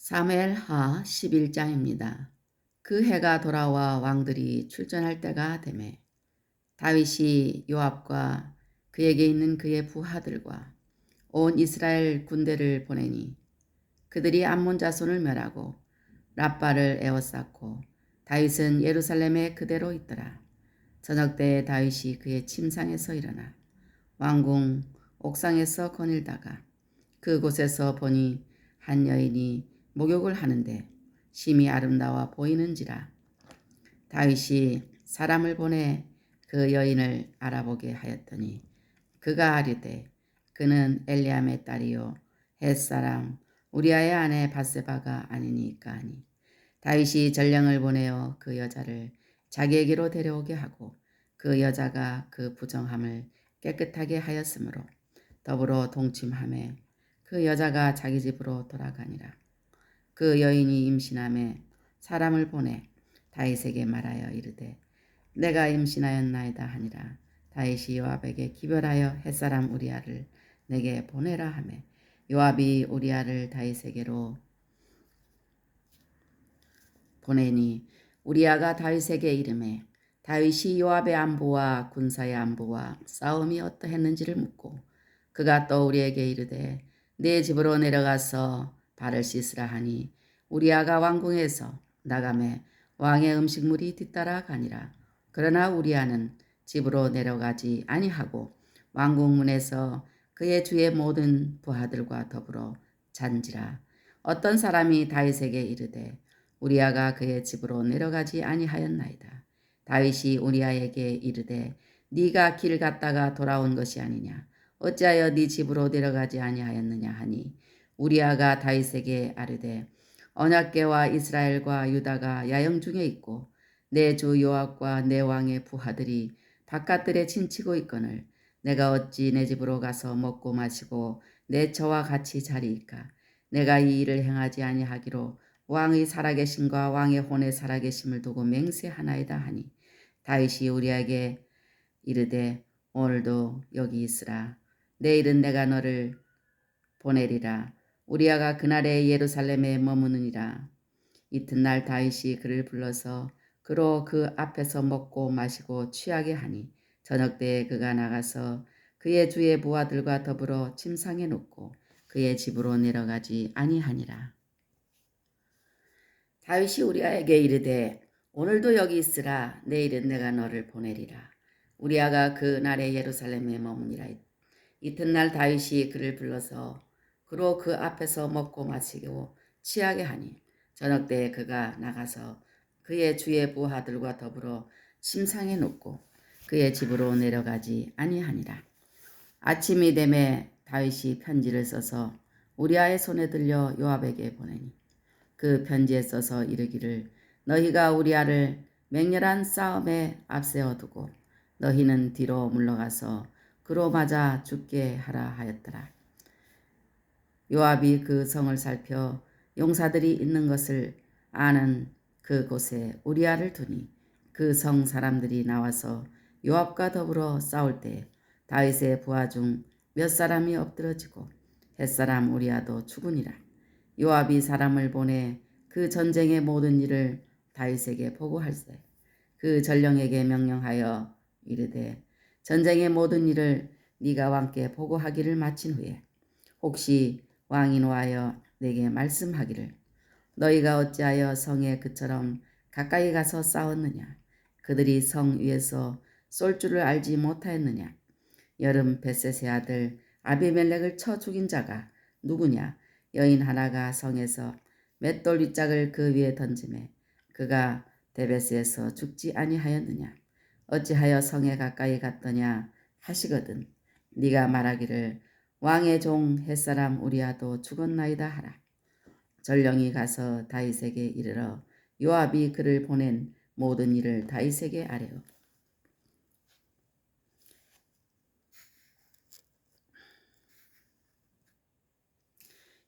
사무엘하 11장입니다. 그 해가 돌아와 왕들이 출전할 때가 되매 다윗이 요압과 그에게 있는 그의 부하들과 온 이스라엘 군대를 보내니 그들이 암몬 자손을 멸하고 랍바를 에워쌌고 다윗은 예루살렘에 그대로 있더라. 저녁 때에 다윗이 그의 침상에서 일어나 왕궁 옥상에서 거닐다가 그곳에서 보니 한 여인이 목욕을 하는데 심히 아름다워 보이는지라. 다윗이 사람을 보내 그 여인을 알아보게 하였더니 그가 아뢰되 그는 엘리암의 딸이요 햇사람 우리아의 아내 밧세바가 아니니까 하니 다윗이 전령을 보내어 그 여자를 자기에게로 데려오게 하고 그 여자가 그 부정함을 깨끗하게 하였으므로 더불어 동침하매 그 여자가 자기 집으로 돌아가니라. 그 여인이 임신함에 사람을 보내 다윗에게 말하여 이르되 내가 임신하였나이다 하니라. 다윗이 요압에게 기별하여 햇사람 우리아를 내게 보내라 하매 요압이 우리아를 다윗에게로 보내니 우리아가 다윗에게 이르매 다윗이 요압의 안부와 군사의 안부와 싸움이 어떠했는지를 묻고 그가 또 우리에게 이르되 내 집으로 내려가서 발을 씻으라 하니 우리아가 왕궁에서 나가매 왕의 음식물이 뒤따라 가니라. 그러나 우리아는 집으로 내려가지 아니하고 왕궁 문에서 그의 주의 모든 부하들과 더불어 잔지라. 어떤 사람이 다윗에게 이르되 우리아가 그의 집으로 내려가지 아니하였나이다. 다윗이 우리아에게 이르되 네가 길 갔다가 돌아온 것이 아니냐. 어찌하여 네 집으로 내려가지 아니하였느냐 하니 우리아가 다윗에게 아뢰되 언약궤와 이스라엘과 유다가 야영 중에 있고 내 주 요압과 내 왕의 부하들이 바깥들에 침치고 있거늘 내가 어찌 내 집으로 가서 먹고 마시고 내 저와 같이 자리이까. 내가 이 일을 행하지 아니하기로 왕의 살아계심과 왕의 혼의 살아계심을 두고 맹세하나이다 하니 다윗이 우리에게 이르되 오늘도 여기 있으라. 내일은 내가 너를 보내리라. 우리아가 그날에 예루살렘에 머무느니라. 이튿날 다윗이 그를 불러서 그로 그 앞에서 먹고 마시고 취하게 하니 저녁 때에 그가 나가서 그의 주의 부하들과 더불어 침상에 눕고 그의 집으로 내려가지 아니하니라. 다윗이 우리아에게 이르되 오늘도 여기 있으라. 내일은 내가 너를 보내리라. 우리아가 그 날에 예루살렘에 머무니라. 이튿날 다윗이 그를 불러서 그로 그 앞에서 먹고 마시고 취하게 하니 저녁 때에 그가 나가서 그의 주의 부하들과 더불어 침상에 눕고 그의 집으로 내려가지 아니하니라. 아침이 되매 다윗이 편지를 써서 우리아의 손에 들려 요압에게 보내니 그 편지에 써서 이르기를 너희가 우리아를 맹렬한 싸움에 앞세워 두고 너희는 뒤로 물러가서 그로 맞아 죽게 하라 하였더라. 요압이 그 성을 살펴 용사들이 있는 것을 아는 그곳에 우리아를 두니 그 성 사람들이 나와서 요압과 더불어 싸울 때 다윗의 부하 중 몇 사람이 엎드러지고 햇사람 우리아도 죽으니라. 요압이 사람을 보내 그 전쟁의 모든 일을 다윗에게 보고할세 그 전령에게 명령하여 이르되 전쟁의 모든 일을 네가 왕께 보고하기를 마친 후에 혹시 왕이 노하여 내게 말씀하기를 너희가 어찌하여 성에 그처럼 가까이 가서 싸웠느냐. 그들이 성 위에서 쏠 줄을 알지 못하였느냐. 여름 벳셋의 아들 아비멜렉을 쳐 죽인 자가 누구냐. 여인 하나가 성에서 맷돌 윗짝을 그 위에 던지매 그가 데베스에서 죽지 아니하였느냐. 어찌하여 성에 가까이 갔더냐 하시거든 네가 말하기를 왕의 종 햇사람 우리아도 죽었나이다 하라. 전령이 가서 다윗에게 이르러 요압이 그를 보낸 모든 일을 다윗에게 아뢰어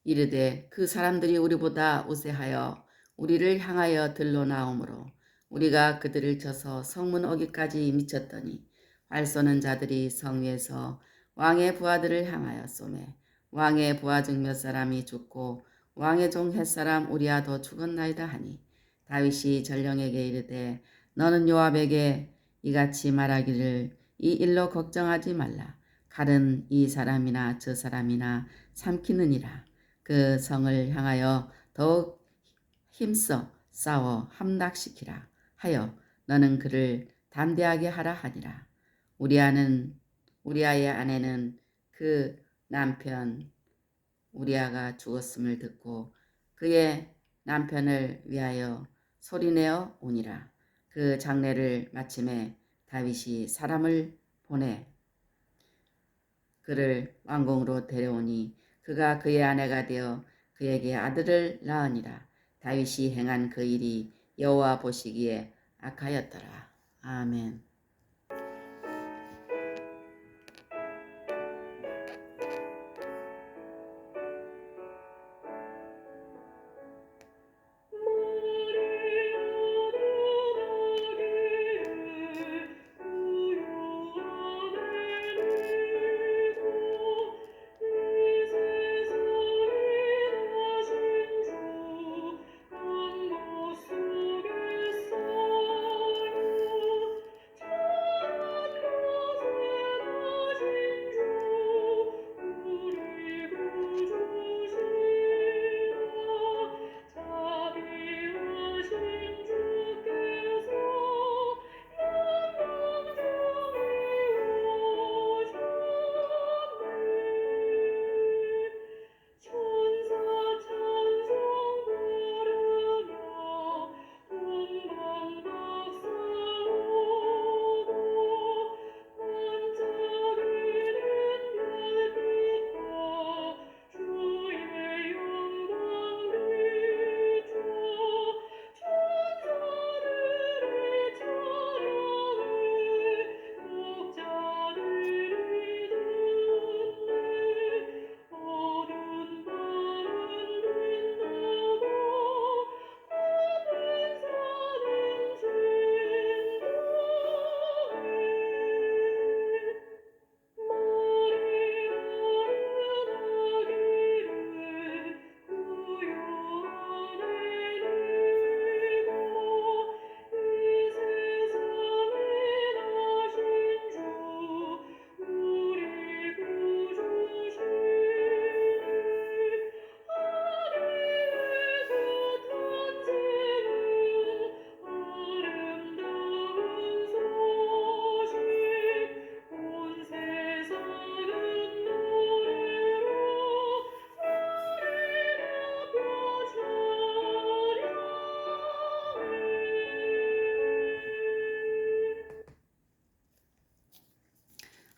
이르되 그 사람들이 우리보다 우세하여 우리를 향하여 들러 나오므로 우리가 그들을 쳐서 성문 어기까지 미쳤더니 활 쏘는 자들이 성 위에서 왕의 부하들을 향하여 쏘매 왕의 부하 중 몇 사람이 죽고 왕의 종 햇사람 우리아도 죽었나이다 하니 다윗이 전령에게 이르되 너는 요압에게 이같이 말하기를 이 일로 걱정하지 말라. 칼은 이 사람이나 저 사람이나 삼키느니라. 그 성을 향하여 더욱 힘써 싸워 함락시키라 하여 너는 그를 담대하게 하라 하니라. 우리아의 아내는 그 남편 우리아가 죽었음을 듣고 그의 남편을 위하여 소리내어 오니라. 그 장례를 마침에 다윗이 사람을 보내 그를 왕궁으로 데려오니 그가 그의 아내가 되어 그에게 아들을 낳으니라. 다윗이 행한 그 일이 여호와 보시기에 악하였더라. 아멘.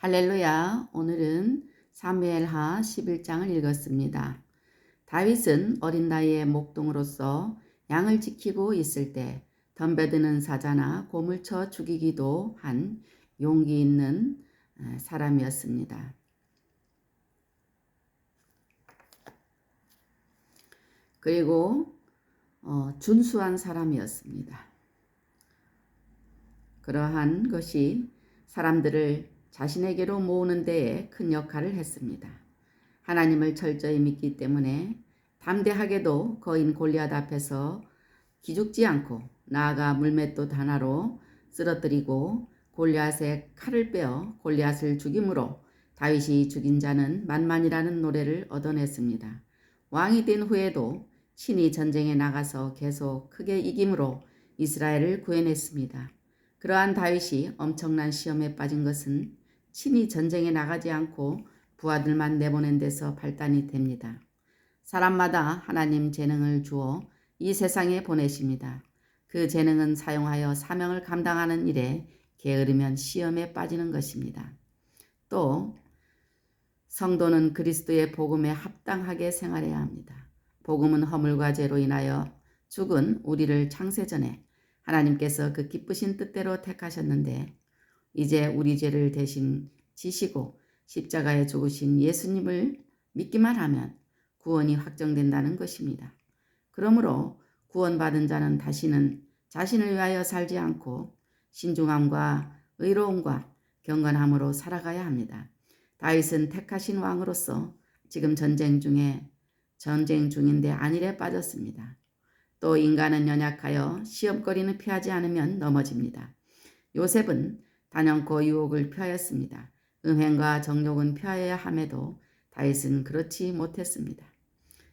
할렐루야. 오늘은 사무엘하 11장을 읽었습니다. 다윗은 어린 나이에 목동으로서 양을 지키고 있을 때 덤벼드는 사자나 곰을 쳐 죽이기도 한 용기 있는 사람이었습니다. 그리고 준수한 사람이었습니다. 그러한 것이 사람들을 자신에게로 모으는 데에 큰 역할을 했습니다. 하나님을 철저히 믿기 때문에 담대하게도 거인 골리앗 앞에서 기죽지 않고 나아가 물맷돌 하나로 쓰러뜨리고 골리앗의 칼을 빼어 골리앗을 죽임으로 다윗이 죽인 자는 만만이라는 노래를 얻어냈습니다. 왕이 된 후에도 친히 전쟁에 나가서 계속 크게 이김으로 이스라엘을 구해냈습니다. 그러한 다윗이 엄청난 시험에 빠진 것은 친히 전쟁에 나가지 않고 부하들만 내보낸 데서 발단이 됩니다. 사람마다 하나님 재능을 주어 이 세상에 보내십니다. 그 재능은 사용하여 사명을 감당하는 일에 게으르면 시험에 빠지는 것입니다. 또 성도는 그리스도의 복음에 합당하게 생활해야 합니다. 복음은 허물과 죄로 인하여 죽은 우리를 창세전에 하나님께서 그 기쁘신 뜻대로 택하셨는데 이제 우리 죄를 대신 지시고 십자가에 죽으신 예수님을 믿기만 하면 구원이 확정된다는 것입니다. 그러므로 구원받은 자는 다시는 자신을 위하여 살지 않고 신중함과 의로움과 경건함으로 살아가야 합니다. 다윗은 택하신 왕으로서 지금 전쟁 중에 전쟁 중인데 안일에 빠졌습니다. 또 인간은 연약하여 시험거리는 피하지 않으면 넘어집니다. 요셉은 단연코 유혹을 피하였습니다. 음행과 정욕은 피하여야 함에도 다윗은 그렇지 못했습니다.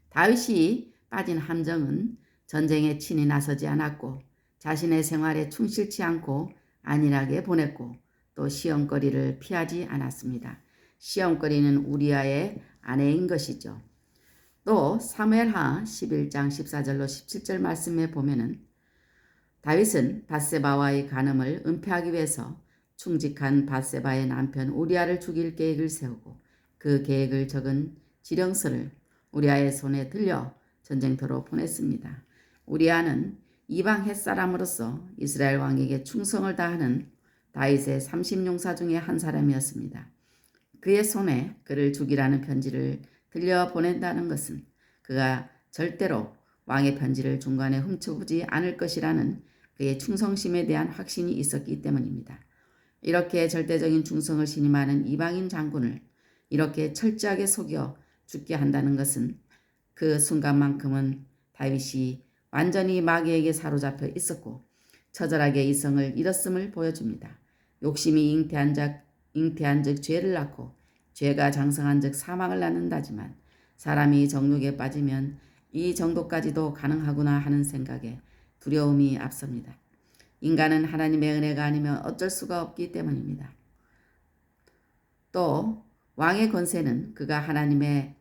다윗이 빠진 함정은 전쟁에 친히 나서지 않았고 자신의 생활에 충실치 않고 안일하게 보냈고 또 시험거리를 피하지 않았습니다. 시험거리는 우리아의 아내인 것이죠. 또 사무엘하 11장 14절로 17절 말씀에 보면은 다윗은 밧세바와의 간음을 은폐하기 위해서 충직한 밧세바의 남편 우리아를 죽일 계획을 세우고 그 계획을 적은 지령서를 우리아의 손에 들려 전쟁터로 보냈습니다. 우리아는 이방 햇사람으로서 이스라엘 왕에게 충성을 다하는 다윗의 30용사 중에 한 사람이었습니다. 그의 손에 그를 죽이라는 편지를 들려 보낸다는 것은 그가 절대로 왕의 편지를 중간에 훔쳐보지 않을 것이라는 그의 충성심에 대한 확신이 있었기 때문입니다. 이렇게 절대적인 충성을 신임하는 이방인 장군을 이렇게 철저하게 속여 죽게 한다는 것은 그 순간만큼은 다윗이 완전히 마귀에게 사로잡혀 있었고 처절하게 이성을 잃었음을 보여줍니다. 욕심이 잉태한 즉 죄를 낳고 죄가 장성한 즉 사망을 낳는다지만 사람이 정욕에 빠지면 이 정도까지도 가능하구나 하는 생각에 두려움이 앞섭니다. 인간은 하나님의 은혜가 아니면 어쩔 수가 없기 때문입니다. 또 왕의 권세는 그가 하나님의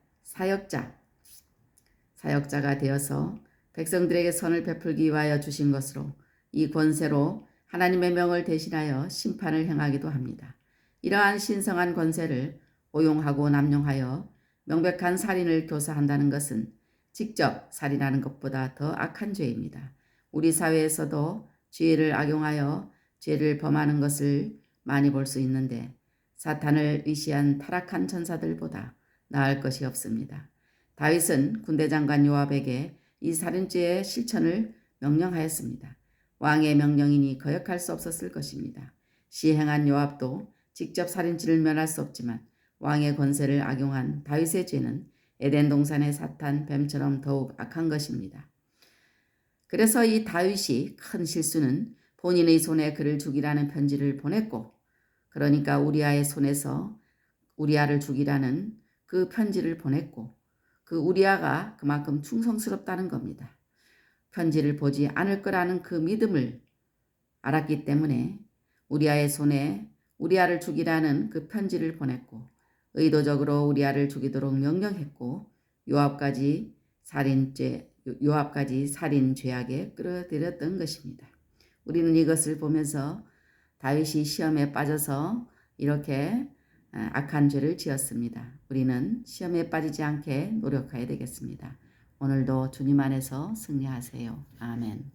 사역자가 되어서 백성들에게 선을 베풀기 위하여 주신 것으로 이 권세로 하나님의 명을 대신하여 심판을 행하기도 합니다. 이러한 신성한 권세를 오용하고 남용하여 명백한 살인을 교사한다는 것은 직접 살인하는 것보다 더 악한 죄입니다. 우리 사회에서도 죄를 악용하여 죄를 범하는 것을 많이 볼 수 있는데 사탄을 의시한 타락한 천사들보다 나을 것이 없습니다. 다윗은 군대장관 요압에게 이 살인죄의 실천을 명령하였습니다. 왕의 명령이니 거역할 수 없었을 것입니다. 시행한 요압도 직접 살인죄를 면할 수 없지만 왕의 권세를 악용한 다윗의 죄는 에덴 동산의 사탄 뱀처럼 더욱 악한 것입니다. 그래서 이 다윗이 큰 실수는 본인의 손에 그를 죽이라는 편지를 보냈고 그러니까 우리아의 손에서 우리아를 죽이라는 그 편지를 보냈고 그 우리아가 그만큼 충성스럽다는 겁니다. 편지를 보지 않을 거라는 그 믿음을 알았기 때문에 우리아의 손에 우리아를 죽이라는 그 편지를 보냈고 의도적으로 우리아를 죽이도록 명령했고 요압까지 살인 죄악에 끌어들였던 것입니다. 우리는 이것을 보면서 다윗이 시험에 빠져서 이렇게 악한 죄를 지었습니다. 우리는 시험에 빠지지 않게 노력해야 되겠습니다. 오늘도 주님 안에서 승리하세요. 아멘.